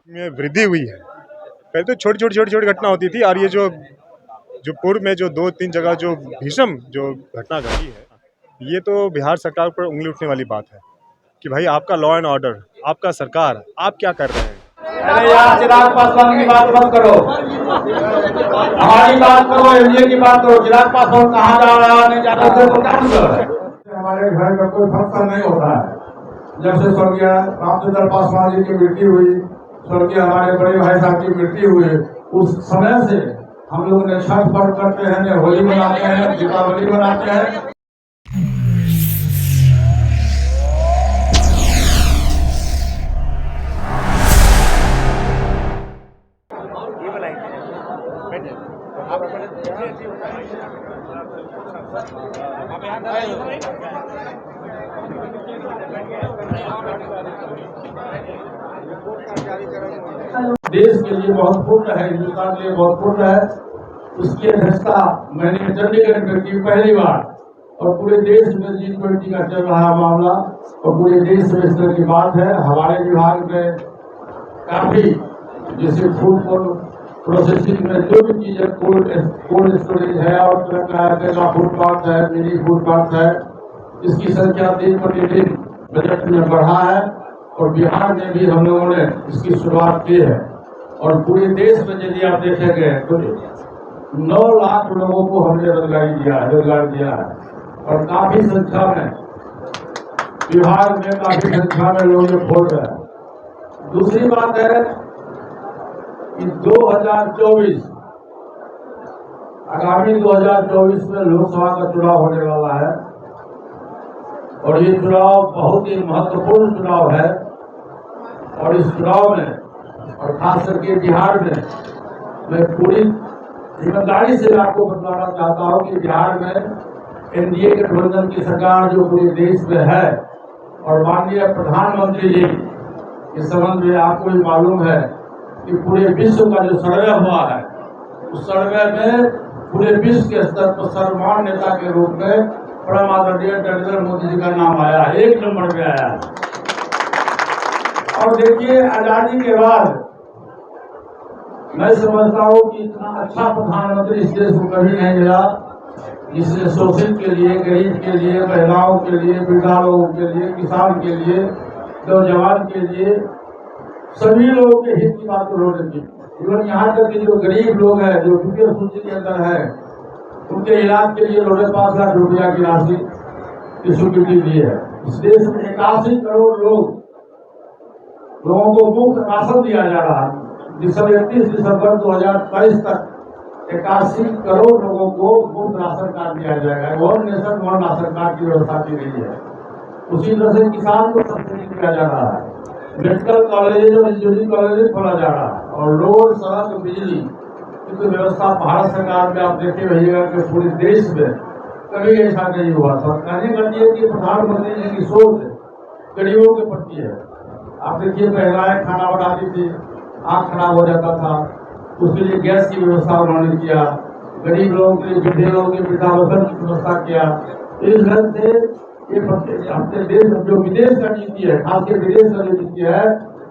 में वृद्धि हुई है। पहले तो छोटी घटना होती थी, और ये जो पूर्व में जो 2-3 जगह जो भीषण जो घटना घटी है, ये तो बिहार सरकार पर उंगली उठने वाली बात है कि भाई आपका लॉ एंड ऑर्डर, आपका सरकार, आप क्या कर रहे हैं। अरे यार, चिराग पासवान की बात मत करो, हमारी बात करो, एनडीए की बात करो। चिराग पासवान कहाँ जा रहा है, नहीं जा रहा है, तो क्या मतलब है? हमारे घर में कोई फंक्शन नहीं होता है। जब से स्वर्गीय रामचंद्र पासवान जी की मृत्यु हुई, स्वर्गीय हमारे बड़े भाई साहब की मृत्यु हुई, उस समय से हम लोग ने छठ पर्व करते हैं, ने होली मनाते हैं, दीपावली मनाते हैं। देश के लिए महत्वपूर्ण है, हिंदुस्तान के लिए महत्वपूर्ण है। उसकी अध्यक्षता मैंने चंडीगढ़ में की पहली बार, और पूरे देश में G20 का चल रहा है मामला, और पूरे देश में इस तरह की बात है। हमारे विभाग में काफी जैसे फूड प्रोसेसिंग में जो भी चीजें कोल्ड स्टोरेज है, और तरह का फूड पार्क है, मिनी फूड पार्क है, इसकी संख्या दिन प्रतिदिन बजट में बढ़ा है, और बिहार में भी हम लोगों ने इसकी शुरुआत की है। और पूरे देश में यदि आप देखेंगे तो 9 लाख लोगों को हमने रोजगार दिया है, और काफी संख्या में बिहार में काफी संख्या में लोग ये खोल रहे हैं। दूसरी बात है कि 2024 आगामी 2024 में लोकसभा का चुनाव होने वाला है, और ये चुनाव बहुत ही महत्वपूर्ण चुनाव है। और इस चुनाव में, और खास करके बिहार में, मैं पूरी ईमानदारी से आपको बतलाना चाहता हूं कि बिहार में एनडीए गठबंधन की सरकार जो पूरे देश में है, और माननीय प्रधानमंत्री जी इस संबंध में आपको भी मालूम है कि पूरे विश्व का जो सर्वे हुआ है, उस सर्वे में पूरे विश्व के स्तर पर सर्वमान्य नेता के रूप में परम आदरणीय नरेंद्र मोदी जी का नाम आया, 1 नंबर पे आया। और देखिए, आजादी के बाद मैं समझता हूँ कि इतना अच्छा प्रधानमंत्री इस देश को कभी नहीं मिला, जिसने शोषित के लिए, गरीब के लिए, महिलाओं के लिए, वृद्धा लोगों के लिए, किसान के लिए, नौजवान के लिए, सभी लोगों के हित की बात उन्होंने की। इवन यहाँ तक कि जो गरीब लोग हैं, जो बीपीएल सूची के अंदर है, उनके इलाज के लिए उन्होंने 5 लाख रुपया की राशि की स्वीकृति दी है। इस देश में 81 करोड़ लोगों को मुफ्त राशन दिया जा रहा है। 31 दिसंबर 2022 तक 81 करोड़ लोगों को मुफ्त राशन कार्ड दिया जाएगा। One nation one ration card की व्यवस्था की गई है। उसी तरह से किसान को सब्सिडी दिया जा रहा है, मेडिकल कॉलेज और इंजीनियरिंग कॉलेज खोला जा रहा है, और रोड, सड़क, बिजली की तो व्यवस्था भारत सरकार में आप देखे रहिएगा कि पूरे देश में कभी ऐसा नहीं हुआ था। कहने करती है कि प्रधानमंत्री जी की सोच गरीबों के प्रति है। आप देखिए, महिलाएं खाना बनाती थी, आँख खराब हो जाता था, उसके लिए गैस की व्यवस्था उन्होंने किया। गरीब लोगों के लिए, वृद्ध लोगों के वृद्धावस्था की व्यवस्था किया। इस ढंग से ये अपने देश जो विदेश का नीति है, खासकर विदेश का जो नीति है,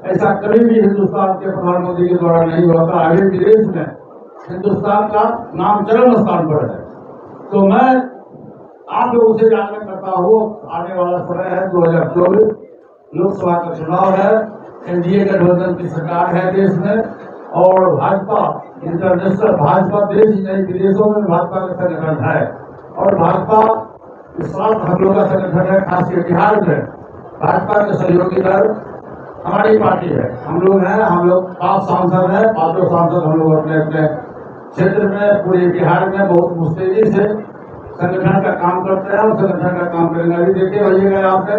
ऐसा कभी भी हिंदुस्तान के प्रधानमंत्री के द्वारा नहीं हुआ था। आगे विदेश में हिंदुस्तान का नाम चरम स्थान पर है। तो मैं आप लोगों से जानना करता हूँ, आने वाला समय है 2024, लोकसभा का चुनाव है, एनडीए गठबंधन की सरकार है देश में, और भाजपा इंटरनेशनल, भाजपा देश ही नहीं विदेशों में भाजपा का संगठन है, और भाजपा इस साथ हम लोग का संगठन है। खासकर बिहार में भाजपा के सहयोगी दल हमारी पार्टी है, हम लोग हैं। हम लोग 5 सांसद हैं, 5 सांसद हम लोग अपने अपने क्षेत्र में, पूरे बिहार में बहुत मुस्तैदी से संगठन का काम करते हैं, और संगठन का काम करेंगे। अभी देखिए भैया, यहाँ पे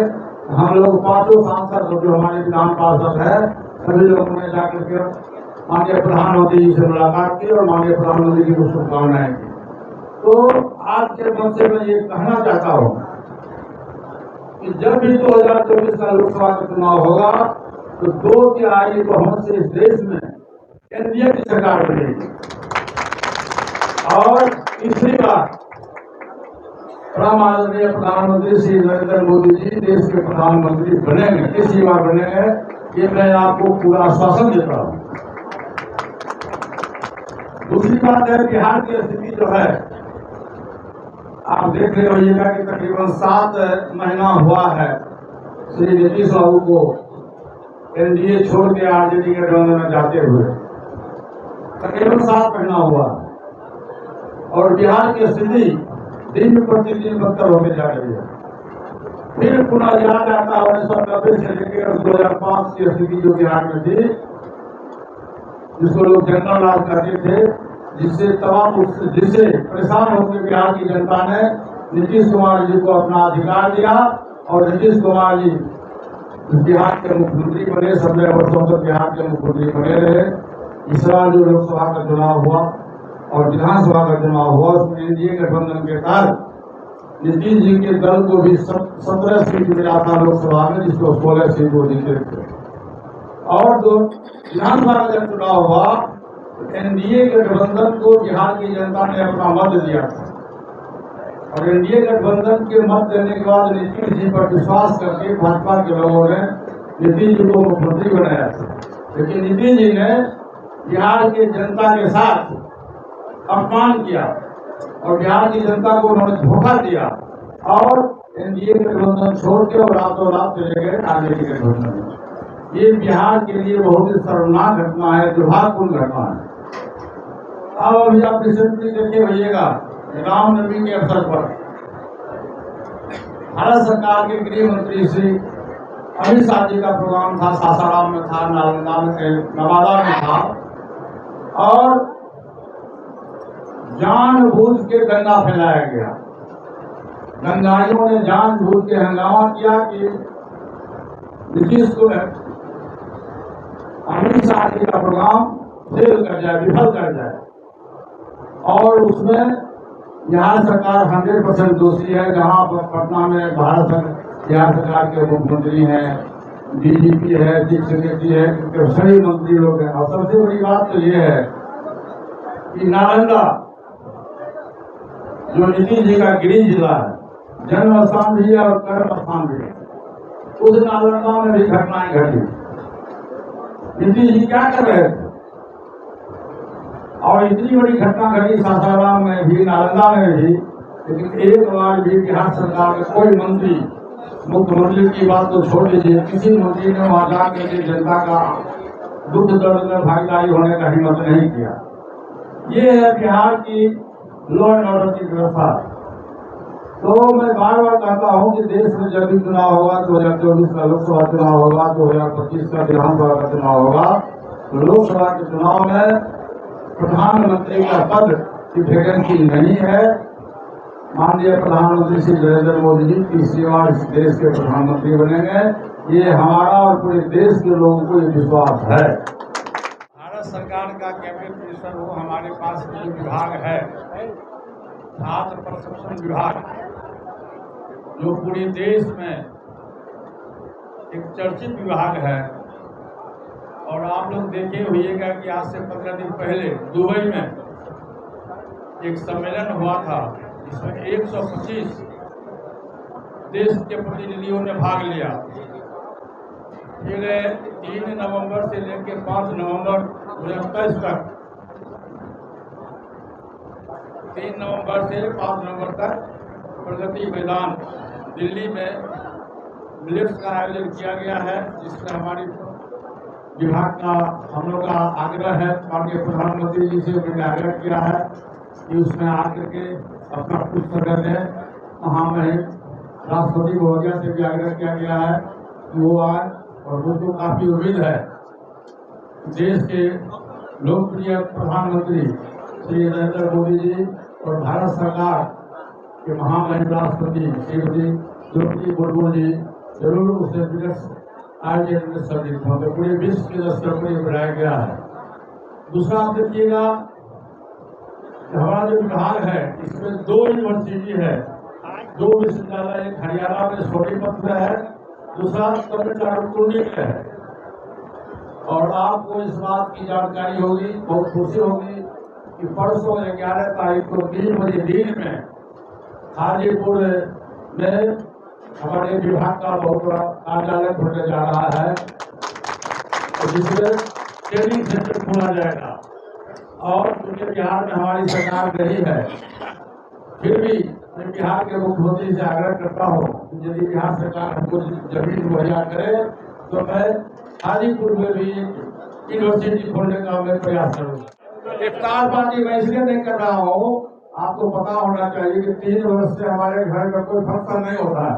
हम लोग 5 सांसद जो हमारे विधान पार्षद है, सभी लोगों ने जाकर के माननीय प्रधानमंत्री जी से मुलाकात की, और माननीय प्रधानमंत्री जी को शुभकामनाएं की। तो आज के मंच से मैं ये कहना चाहता हूँ कि जब भी 2024 का लोकसभा का चुनाव होगा, तो 2/3 बहुमत से इस देश में एनडीए की सरकार बनेगी। और तीसरी बात, परम आदरणीय प्रधानमंत्री श्री नरेंद्र मोदी जी देश के प्रधानमंत्री बनेंगे, किसी बार बनेंगे, ये मैं आपको पूरा आश्वासन देता हूँ। दूसरी बात है, बिहार की स्थिति जो है, आप देख रहे होइएगा कि तकरीबन 7 महीना हुआ है श्री नीतीश बाबू को एनडीए छोड़ के आरजेडी के गठबंधन में जाते हुए, तकरीबन 7 महीना हुआ और बिहार की स्थिति दिन प्रतिदिन बदतर होते जा रही है। फिर पुनः याद आता है 1990 से लेकर 2005 की स्थिति जो बिहार में थी, जिसको लोग जनरल राज कहते थे, जिससे परेशान होकर बिहार की जनता ने नीतीश कुमार जी को अपना अधिकार दिया और नीतीश कुमार जी बिहार के मुख्यमंत्री बने, 17 वर्षों तक बिहार के मुख्यमंत्री बने रहे। इस बार जो लोकसभा का चुनाव हुआ और विधानसभा का चुनाव हुआ, उसमें एनडीए गठबंधन के तहत नीतीश जी के दल को भी 17 सीट मिला था लोकसभा में, जिसको 16 सीट वो जीते थे। और जो विधानसभा का चुनाव हुआ, एनडीए गठबंधन को बिहार की जनता ने अपना मत दिया था और एनडीए गठबंधन के मत देने के बाद नीतीश जी पर विश्वास करके भाजपा के लोगों ने नीतीश जी को मुख्यमंत्री बनाया था। लेकिन नीतीश जी ने बिहार की जनता के साथ अपमान किया और बिहार की जनता को उन्होंने धोखा दिया और एनडीए गठबंधन छोड़ के और रातों रात चले गए आरजेडी गठबंधन में। ये बिहार के लिए बहुत ही शर्मनाक घटना है, दुर्भाग्यपूर्ण घटना है। अब अभी आप रिसेंटली देखे होइएगा, रामनवमी के अवसर पर भारत सरकार के गृह मंत्री श्री अमित शाह जी का प्रोग्राम था, सासाराम में था, नालंदा में, नवादा में था और जानबूझ के दंगा फैलाया गया। दंगाइयों ने जानबूझ के हंगामा किया कि नीतीश को अमित शाह जी का प्रोग्राम फेल कर जाए, विफल कर जाए और उसमें बिहार सरकार 100% दोषी है। जहां पर पटना में बिहार सरकार के मुख्यमंत्री हैं, डीजीपी है, चीफ सेक्रेटरी है, सभी मंत्री लोग हैं। और सबसे बड़ी बात तो ये है कि नालंदा जो नीतीश जी का गृह जिला है, जन्म स्थान भी है और कर्म स्थान भी है, उस नालंदा में भी घटनाएं घटी। नीतीश जी क्या कर रहे थे और इतनी बड़ी घटना घटी सासाराम में भी, नालंदा में भी, लेकिन एक बार भी बिहार सरकार के कोई मंत्री, मुख्यमंत्री की बात तो छोड़ दीजिए, किसी मंत्री ने वहां जाकर के जनता का दुख दर्द में भागीदारी होने का हिम्मत नहीं किया। ये है बिहार की लॉ एंड ऑर्डर की व्यवस्था। तो मैं बार बार कहता हूं कि देश में जब भी चुनाव होगा, 2024 का लोकसभा चुनाव होगा, 2025 का विधानसभा का चुनाव होगा, तो लोकसभा के चुनाव में प्रधानमंत्री का पद की वैकेंसी नहीं है। माननीय प्रधानमंत्री श्री नरेंद्र मोदी जी तीसरी बार इस देश के प्रधानमंत्री बनेंगे, ये हमारा और पूरे देश के लोगों को ये विश्वास है। भारत सरकार का कैबिनेट मिनिस्टर हो, हमारे पास जो विभाग है, छात्र प्रशिक्षण विभाग, जो पूरे देश में एक चर्चित विभाग है। और आप लोग देखे होइएगा कि आज से 15 दिन पहले दुबई में एक सम्मेलन हुआ था, जिसमें 125 देश के प्रतिनिधियों ने भाग लिया। फिर 3 नवंबर से लेकर 5 नवंबर 2023 तक, 3 नवंबर से 5 नवंबर तक प्रगति मैदान दिल्ली में मिलेट्स का आयोजन किया गया है, जिसमें हमारी विभाग का हम लोग का आग्रह है, माननीय प्रधानमंत्री जी से मैंने आग्रह किया है कि उसमें आकर के अपना कुछ प्रकट है। वहाँ में राष्ट्रपति महोदया से भी आग्रह किया गया है कि वो आए और मुझको काफी उम्मीद है देश के लोकप्रिय प्रधानमंत्री श्री नरेंद्र मोदी जी और भारत सरकार के महामहिम राष्ट्रपति श्रीमती द्रौपदी मुर्मू जी जरूर उसे मिनट्स आयोजन में सम्मिलित होंगे। पूरे विश्व के स्तर पर यह बनाया गया है। दूसरा आप देखिएगा, हमारा जो विभाग है, इसमें 2 यूनिवर्सिटी है, 2 विश्वविद्यालय, एक हरियाणा में सोनीपत में है, दूसरा तमिलनाडु पुणे में है। और आपको इस बात की जानकारी होगी, बहुत खुशी होगी कि परसों 11 तारीख को 3 बजे दिन में हाजीपुर में हमारे विभाग का बहुत बड़ा कार्यालय खोलने जा रहा है, जिसमें ट्रेनिंग सेंटर खोला जाएगा। और क्योंकि बिहार में हमारी सरकार नहीं है, फिर भी मैं बिहार के मुख्यमंत्री से आग्रह करता हूँ कि यदि बिहार सरकार हमको जमीन मुहैया करे तो मैं हाजीपुर में भी यूनिवर्सिटी खोलने का मैं प्रयास करूँगा। इफ्तार पार्टी मैं इसलिए नहीं कर रहा हूँ, आपको पता होना चाहिए कि 3 वर्ष से हमारे घर में कोई फंक्शन नहीं होता है।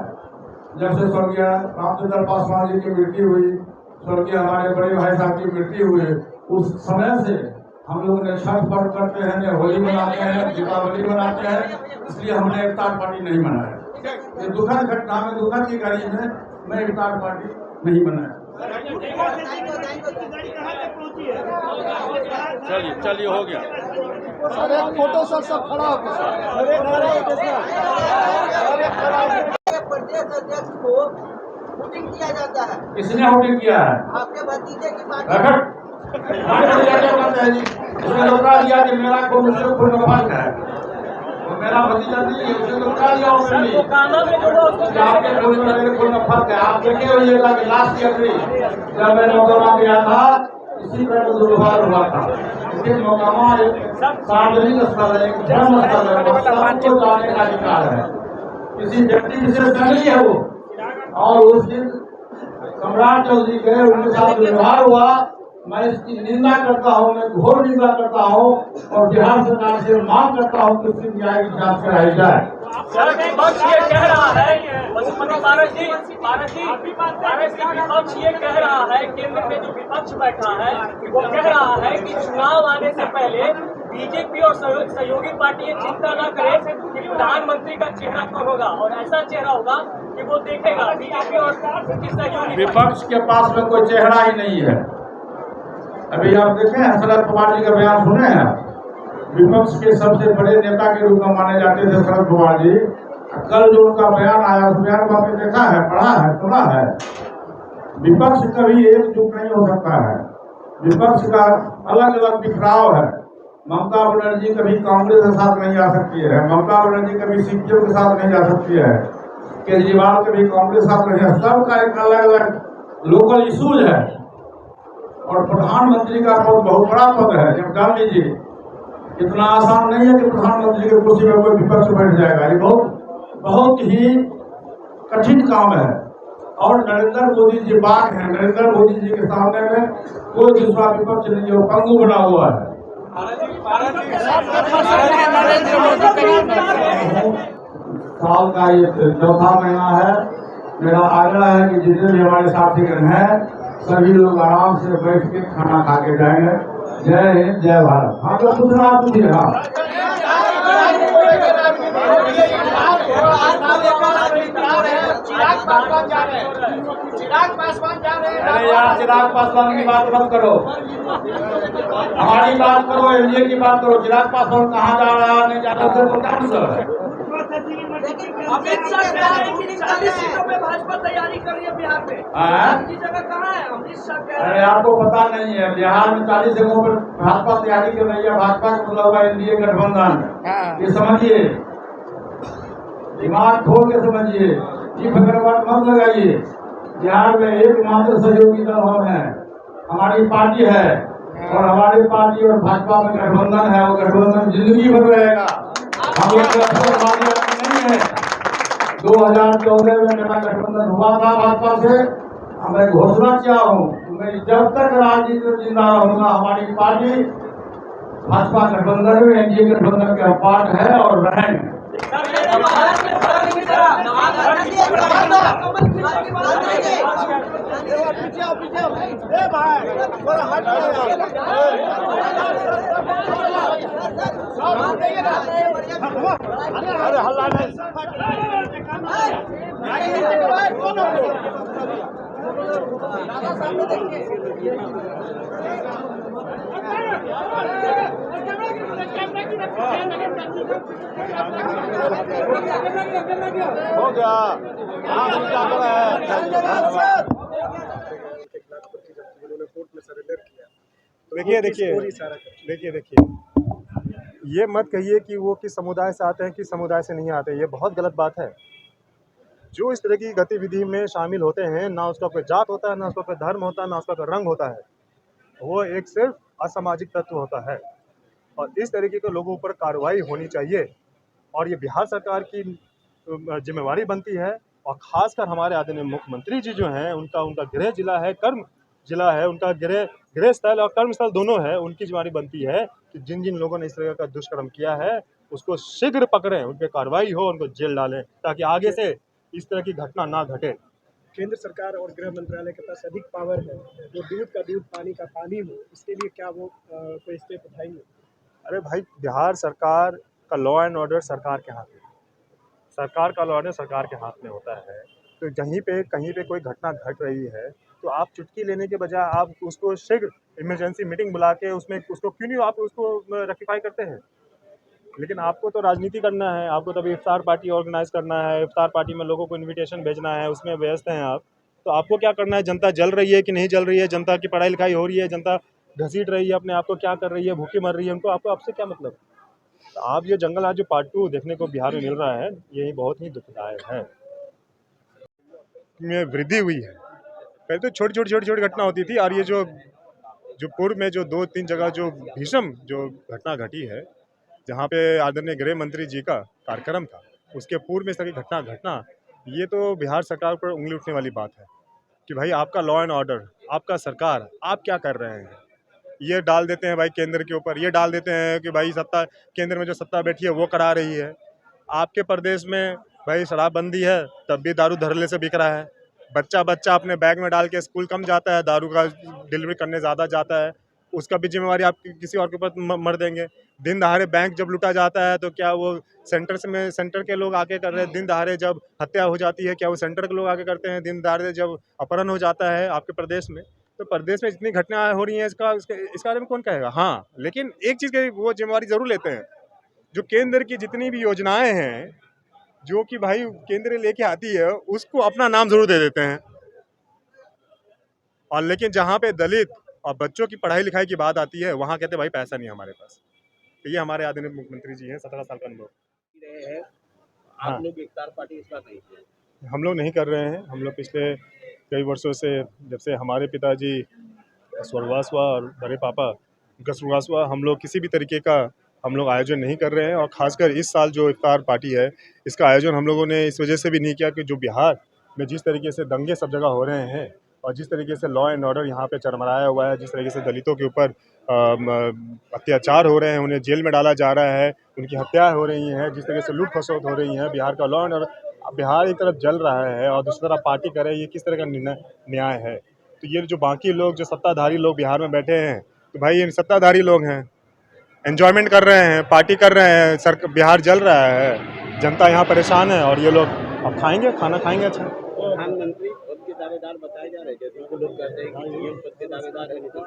जब से स्वर्गीय रामचंद्र पासवान जी की मृत्यु हुई, स्वर्गीय हमारे बड़े भाई साहब की मृत्यु हुई, उस समय से हम लोग ने छठ पर्व करते हैं, ने होली मनाते हैं, दीपावली मनाते हैं, इसलिए हमने इफ्तार पार्टी नहीं मनाया। ये दुखद घटना में, दुखद की घड़ी में मैं इफ्तार पार्टी नहीं मनाया। चलिए हो गया। सर एक फोटो सब खड़ा हो प्रदेश अध्यक्ष को वोटिंग किया जाता है। किसने वोटिंग किया है? आपके भतीजे की पार्टी उसने रोका दिया कि मेरा कोई उससे कोई नफरत है, तो मेरा भतीजा नहीं है, उसने रोका दिया। आपके कोई नफरत है। आप देखे होइएगा कि लास्ट ईयर भी जब मैं मोकामा गया था, इसी तरह का दुर्व्यवहार हुआ था। क्योंकि मोकामा एक सार्वजनिक स्थल है, एक धर्म स्थल है, सबको जाने का अधिकार है, किसी व्यक्ति विशेष का नहीं है वो। और उस दिन सम्राट चौधरी के उनके साथ दुर्व्यवहार हुआ, मैं इसकी निंदा करता हूँ, मैं घोर निंदा करता हूँ और बिहार सरकार से मांग करता हूँ कि उसकी न्याय की जांच कराई जाए। सर विपक्ष ये कह रहा है, पशुपति पारस जी विपक्ष ये कह रहा है, केंद्र में जो विपक्ष बैठा है वो कह रहा है कि चुनाव आने से पहले बीजेपी और सहयोगी पार्टी ये चिंता न करे कि प्रधानमंत्री का चेहरा कौन होगा, और ऐसा चेहरा होगा कि वो देखेगा बीजेपी और सहयोगी। विपक्ष के पास में कोई चेहरा ही नहीं है। अभी आप देखें शरद पवार जी का बयान सुने हैं, विपक्ष के सबसे बड़े नेता के रूप में माने जाते थे शरद पवार जी। कल जो उनका बयान आया, उस बयान को आपने देखा है, पढ़ा है, सुना है? विपक्ष कभी एकजुट नहीं हो सकता है, विपक्ष का अलग अलग बिखराव है। ममता बनर्जी कभी कांग्रेस के साथ नहीं जा सकती है, ममता बनर्जी कभी सीपीएम के साथ नहीं जा सकती है, केजरीवाल कभी कांग्रेस के साथ नहीं है। सबका एक अलग अलग लोकल इशूज है। और प्रधानमंत्री का पद बहुत बड़ा पद है, जब डाल लीजिए। इतना आसान नहीं है कि प्रधानमंत्री की कुर्सी में कोई विपक्ष बैठ जाएगा, ये बहुत ही कठिन काम है। और नरेंद्र मोदी जी बाघ हैं, नरेंद्र मोदी जी के सामने में कोई दूसरा विपक्ष नहीं है, वो पंगु बना हुआ है। साल का ये चौथा महीना है। मेरा आग्रह है कि जितने भी हमारे साथीगण हैं, सभी लोग आराम से बैठ के खाना खा के जाएंगे। जय हिंद, जय भारत। हाँ तो पूछना पूछिए। हाँ अरे यार, चिराग पासवान की बात मत करो, हमारी बात करो, एनडीए की बात करो। चिराग पासवान कहाँ जा रहा है, नहीं जा रहा, सिर्फ कैंसर है। अमित शाह 40 सीटों पे भाजपा तैयारी कर रही है बिहार में, आपकी जगह कहाँ है? अमित शाह अरे आपको पता नहीं है, बिहार में 40 जगहों पर भाजपा तैयारी कर रही है। भाजपा का मतलब है एनडीए गठबंधन, ये समझिए, दिमाग खोल के समझिए, ये फकरवाट मत लगाइए। बिहार में एकमात्र सहयोगी दल हम है, हमारी पार्टी है, और हमारी पार्टी और भाजपा में गठबंधन है, वो गठबंधन जिंदगी भर रहेगा। हम लोग नहीं है। 2014 में मेरा गठबंधन हुआ था भाजपा से, मैं घोषणा किया हूँ, मैं जब तक राजनीति में जिंदा रहूंगा, हमारी पार्टी भाजपा गठबंधन में एनडीए गठबंधन का पार्ट है और रहेंगे। अरे हल्ला नहीं। हो गया। देखिए ये मत कहिए कि वो किस समुदाय से आते हैं, किस समुदाय से नहीं आते, ये बहुत गलत बात है। जो इस तरह की गतिविधि में शामिल होते हैं, ना उसका कोई जात होता है, ना उसका कोई धर्म होता है, ना उसका कोई रंग होता है, वो एक सिर्फ असामाजिक तत्व होता है और इस तरीके के लोगों पर कार्रवाई होनी चाहिए। और ये बिहार सरकार की जिम्मेवारी बनती है और खासकर हमारे आदरणीय मुख्यमंत्री जी जो हैं, उनका उनका गृह जिला है, कर्म जिला है, उनका गृह स्थल और कर्म स्थल दोनों है, उनकी जिम्मेवारी बनती है कि जिन जिन लोगों ने इस तरह का दुष्कर्म किया है उसको शीघ्र पकड़ें, उन पर कार्रवाई हो, उनको जेल डालें, ताकि आगे से इस तरह की घटना ना घटे। केंद्र सरकार और गृह मंत्रालय के पास अधिक पावर है, वो दूध का दूध पानी का पानी हो, इसके लिए क्या वो कोई स्टेप उठाएंगे? अरे भाई, बिहार सरकार का लॉ एंड ऑर्डर सरकार के हाथ में, सरकार का लॉ ऑर्डर सरकार के हाथ में होता है। तो कहीं पे कोई घटना घट रही है तो आप चुटकी लेने के बजाय आप उसको शीघ्र इमरजेंसी मीटिंग बुला के उसमें उसको क्यों नहीं आप उसको रेक्टिफाई करते हैं। लेकिन आपको तो राजनीति करना है, आपको तो अभी इफ्तार पार्टी ऑर्गेनाइज करना है, इफ्तार पार्टी में लोगों को इन्विटेशन भेजना है, उसमें व्यस्त हैं आप। तो आपको क्या करना है, जनता जल रही है कि नहीं जल रही है, जनता की पढ़ाई लिखाई हो रही है, जनता घसीट रही है अपने आप को, क्या कर रही है, भूखी मर रही है, उनको आपको आपसे क्या मतलब। तो आप ये जंगल आज जो पार्ट 2 देखने को बिहार में मिल रहा है, यही बहुत ही दुखदायक है। में वृद्धि हुई है, पहले तो छोटी घटना होती थी और ये जो पूर्व में जो 2-3 जगह जो भीषण जो घटना घटी है, जहाँ पे आदरणीय गृह मंत्री जी का कार्यक्रम था, उसके पूर्व में इस तरह की घटना, ये तो बिहार सरकार पर उंगली उठने वाली बात है कि भाई आपका लॉ एंड ऑर्डर, आपका सरकार, आप क्या कर रहे हैं। ये डाल देते हैं भाई केंद्र के ऊपर, ये डाल देते हैं कि भाई केंद्र में जो सत्ता बैठी है वो करा रही है। आपके प्रदेश में भाई शराबबंदी है, तब भी दारू धड़ल्ले से बिक रहा है। बच्चा अपने बैग में डाल के स्कूल कम जाता है, दारू का डिलीवरी करने ज़्यादा जाता है, उसका भी जिम्मेवारी आप किसी और के ऊपर मर देंगे। दिन दहाड़े बैंक जब लूटा जाता है तो क्या वो सेंटर के लोग आके कर रहे हैं। दिन दहाड़े जब हत्या हो जाती है, क्या वो सेंटर के लोग आके करते हैं। दिन दहाड़े जब अपहरण हो जाता है आपके प्रदेश में, तो प्रदेश में इतनी घटनाएं हो रही हैं, इस बारे में कौन कहेगा। हाँ, लेकिन एक चीज़ की वो जिम्मेवारी ज़रूर लेते हैं, जो केंद्र की जितनी भी योजनाएं हैं, जो कि भाई केंद्र लेके आती है, उसको अपना नाम जरूर दे देते हैं। और लेकिन जहाँ पे दलित और बच्चों की पढ़ाई लिखाई की बात आती है, वहाँ कहते हैं भाई पैसा नहीं हमारे पास। तो ये हमारे आदरणीय मुख्यमंत्री जी हैं, 17 साल का अनुभव। आप लोग इफ्तार पार्टी इसका नहीं है? हम लोग नहीं कर रहे हैं। हम लोग पिछले कई वर्षों से, जब से हमारे पिताजी स्वर्गवास हुआ और बड़े पापा उनका स्वर्गवास हुआ, हम लोग किसी भी तरीके का हम लोग आयोजन नहीं कर रहे हैं। और ख़ासकर इस साल जो इफ्तार पार्टी है, इसका आयोजन हम लोगों ने इस वजह से भी नहीं किया कि जो बिहार में जिस तरीके से दंगे सब जगह हो रहे हैं और जिस तरीके से लॉ एंड ऑर्डर यहाँ पे चरमराया हुआ है, जिस तरीके से दलितों के ऊपर अत्याचार हो रहे हैं, उन्हें जेल में डाला जा रहा है, उनकी हत्याएं हो रही हैं, जिस तरीके से लूट खसोट हो रही है, बिहार का लॉ एंड ऑर्डर, बिहार एक तरफ जल रहा है और दूसरी तरफ पार्टी करे, ये किस तरह का न्याय है। तो ये जो बाकी लोग, जो सत्ताधारी लोग बिहार में बैठे हैं, तो भाई ये सत्ताधारी लोग हैं, एंजॉयमेंट कर रहे हैं, पार्टी कर रहे हैं, बिहार जल रहा है, जनता यहाँ परेशान है और ये लोग अब खाना खाएंगे। अच्छा, प्रधानमंत्री पद के दावेदार बताए जा रहे हैं, जैसे तो लोग कहते हैं कि सीएम पद के दावेदार है नीतीश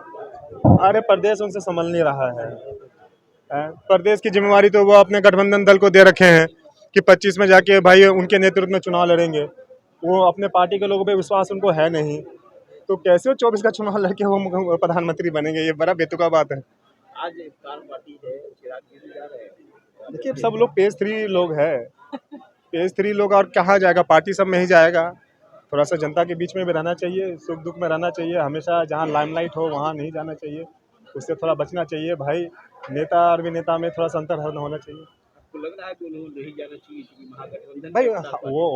कुमार। अरे प्रदेश उनसे संभल नहीं रहा है। प्रदेश की जिम्मेवारी तो वो अपने गठबंधन दल को दे रखे हैं कि 25 में जाके भाई उनके नेतृत्व में चुनाव लड़ेंगे। वो अपने पार्टी के लोगों पे विश्वास उनको है नहीं, तो कैसे वो 24 का चुनाव लड़के वो प्रधानमंत्री बनेंगे। ये बड़ा बेतुका बात है। आज इफ्तार पार्टी है, चिराग जी भी जा रहे हैं। देखिए, सब लोग पेज 3 लोग हैं, पेज 3 लोग, और कहाँ जाएगा, पार्टी सब में ही जाएगा। थोड़ा सा जनता के बीच में भी रहना चाहिए, सुख दुख में रहना चाहिए। हमेशा जहाँ लाइमलाइट हो वहाँ नहीं जाना चाहिए, उससे थोड़ा बचना चाहिए। भाई नेता और अभिनेता में थोड़ा सा अंतर होना चाहिए। आपको लग रहा है कि उन्हें नहीं जाना चाहिए क्योंकि महागठबंधन भाई वो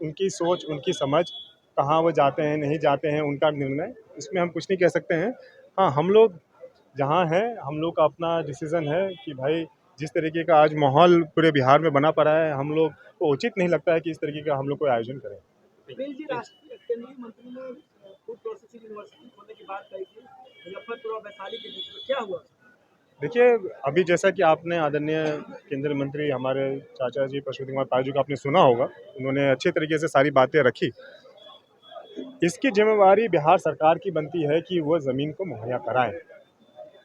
उनकी सोच, उनकी समझ, कहाँ वो जाते हैं नहीं जाते हैं, उनका निर्णय, इसमें हम कुछ नहीं कह सकते हैं। हाँ, हम लोग जहाँ हैं, हम लोग का अपना डिसीज़न है कि भाई जिस तरीके का आज माहौल पूरे बिहार में बना पड़ा है, हम लोग को उचित नहीं लगता है कि इस तरीके का हम लोग कोई आयोजन करें। जी, राष्ट्रीय केंद्रीय मंत्री ने फूड प्रोसेसिंग यूनिवर्सिटी खोलने की बात कही थी मुजफ्फरपुर और वैशाली के बीच में, क्या हुआ? देखिए, अभी जैसा कि आपने आदरणीय केंद्रीय मंत्री हमारे चाचा जी पशुपति कुमार पाल जी को आपने सुना होगा, उन्होंने अच्छे तरीके से सारी बातें रखी। इसकी जिम्मेवारी बिहार सरकार की बनती है कि वो ज़मीन को मुहैया कराएं।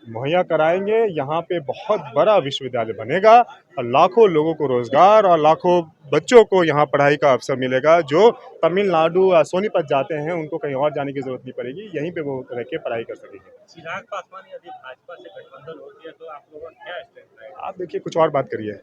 मुहैया कराएंगे। यहाँ पे बहुत बड़ा विश्वविद्यालय बनेगा और लाखों लोगों को रोजगार और लाखों बच्चों को यहाँ पढ़ाई का अवसर मिलेगा। जो तमिलनाडु या सोनीपत जाते हैं उनको कहीं और जाने की जरूरत नहीं पड़ेगी, यहीं पे वो रह के पढ़ाई कर सकेंगे। चिराग पासवान यदि भाजपा से गठबंधन होती है तो आप लोगों का क्या स्टेप रहेगा? आप देखिए, कुछ और बात करिए।